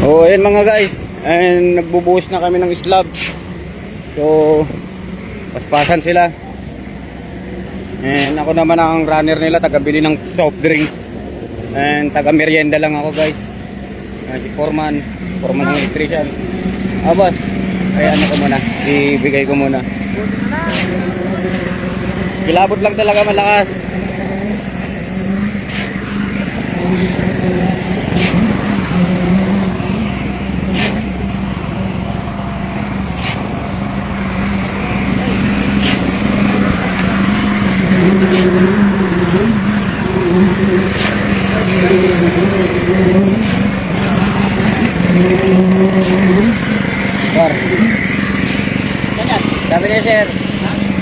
Oh, ayan mga guys. And nagbubuhos na kami ng slab. So, paspasan sila. And ako naman ang runner nila, taga-bili ng soft drinks. And taga-merienda lang ako guys. Si Foreman ng electrician. Boss. Ay ano ko muna, ibigay ko muna. Kilabot lang talaga malakas. Sir. Sabi ni Sir.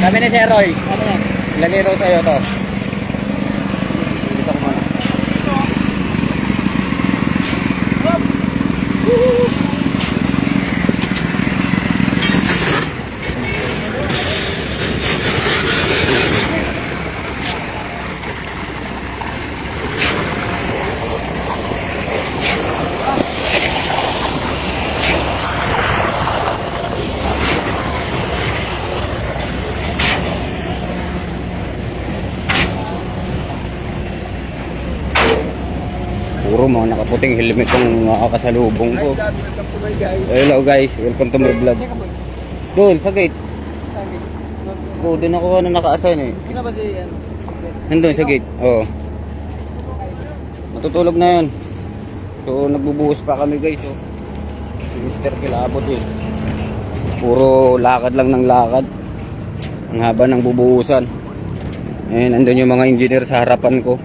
Sabi ni Sir Roy. Lagay raw sa'yo to. Dito ko muna. Puro mga nakaputing helmet yung makakasalubong ko. Hello guys, welcome to my vlog. Doon, sa gate. Oo, doon ako naka-assign eh. Sino ba si ano? Nandun sa gate, oo. Matutulog na yun. So, nagbubuhos pa kami guys. Oh. Mr. Kilabot eh. Puro lakad lang ng lakad. Ang haba ng bubuhusan. Eh, nandun yung mga engineer sa harapan ko.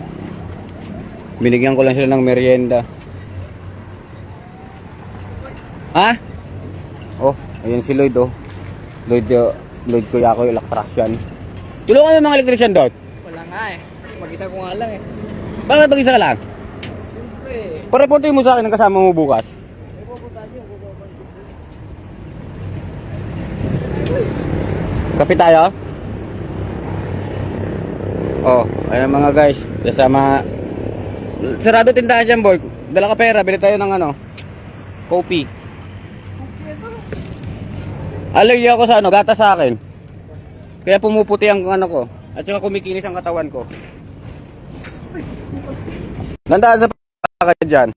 Binigyan ko lang sila ng merienda. Ha? Oh, ayun si Lloyd oh. Lloyd kuya ko yung electrician. Tulungan mo mga electrician doon. Wala nga eh. Mag-isa ko nga lang eh. Bakit mag-isa ka lang? Siyempre. Pareportin mo sa akin ang kasama mo bukas. Kapit tayo? Oh, ayun mga guys. Kasama. Sarado tindahan dyan boy. Dala ka pera, bili tayo ng ano, kopi. Allergy ako sa ano, gata sa akin. Kaya pumuputi ang ano ko. At saka kumikinis ang katawan ko. Nandaan sa paka dyan.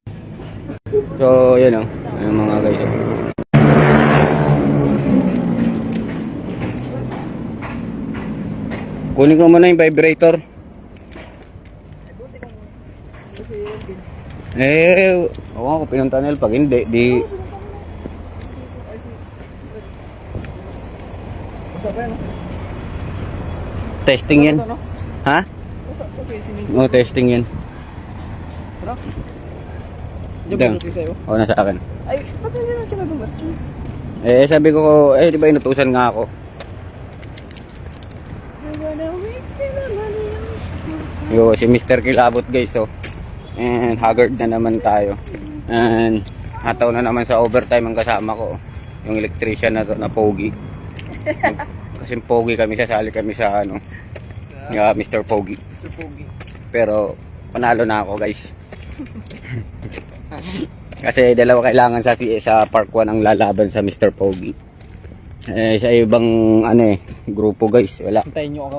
So, yun o. Ayun mga guys. Kunin ko muna yung vibrator. Oo, pinunta nila pag hindi, di... Testing yan. Ha? Oo, testing yan. Hindi ba susi sa'yo? Oo, nasa akin. Ay, ba't hindi na sila dumarcho? Sabi ko, di ba inutusan nga ako? Yo, si Mr. Kilabot guys, oh. And haggard na naman tayo. And hataw na naman sa overtime ang kasama ko. Yung electrician na to na pogi. Kasi pogi kami, sasali kami sa ano, Mr. Pogi. Mr. Pogi. Pero panalo na ako guys. Kasi dalawa kailangan sa Park 1 ang lalaban sa Mr. Pogi. Sa ibang ano grupo guys, wala. Hintayin nyo ako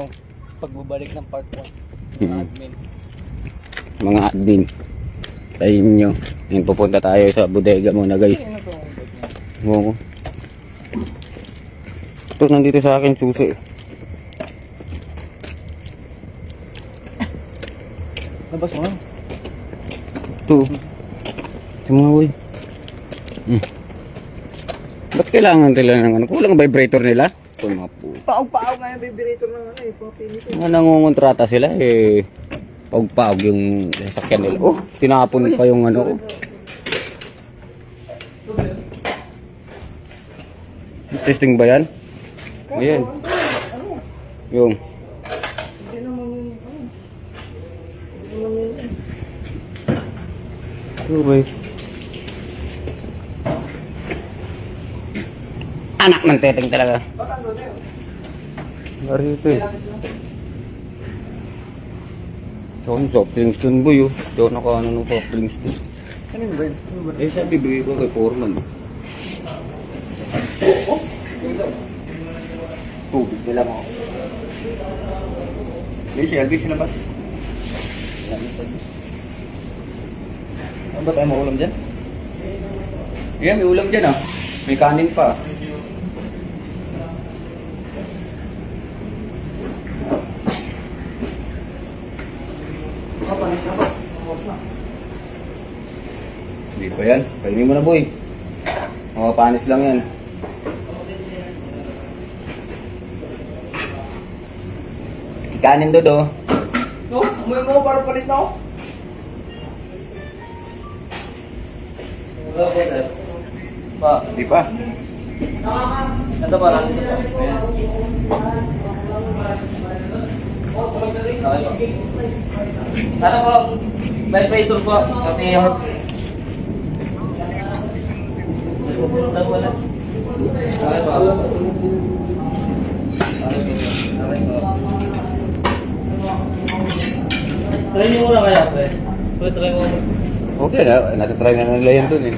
pagbabalik ng Park 1. Admin. Mga admin sa inyo. Ngayon pupunta tayo sa bodega muna guys. Oo. Ito nandito sa akin susi. Labas mo lang. Ito. Ito mga boy. Ba't kailangan nila ng ano? Kulang ang vibrator nila? Ito mga po. Paog-paog nga yung vibrator ng ano eh. Mga nangungontrata sila eh. Paog-paog yung sasakyan nila. Oh, tinapon pa yung ano. Testing ba yan? Ayan. Yung. Okay. Anak ng teteng talaga. Narito eh. So, soft drinks dun boy oh. Ito naka ano ng soft drinks dun. Ano yung bird? Eh, siya bibigay ko kay Foreman. Tubig na lang ako. Hindi, si Elvis labas. Ano ba tayo maulam dyan? Ayan, may ulam dyan ah. May kanin pa. Panis na ba? Panis na. Hindi pa yan. Kainin mo na, boy. Mga panis lang yan. Kanin doon, oh. No, umuwi mo para panis na ako. Pa, Hindi pa. ito pa lang. Ito pa. Okay po. Ano po? May pay tour po. Pati horse. Okay po. Try nyo muna kaya, pre. Try mo. Okay na. Natatry na nila yan doon eh.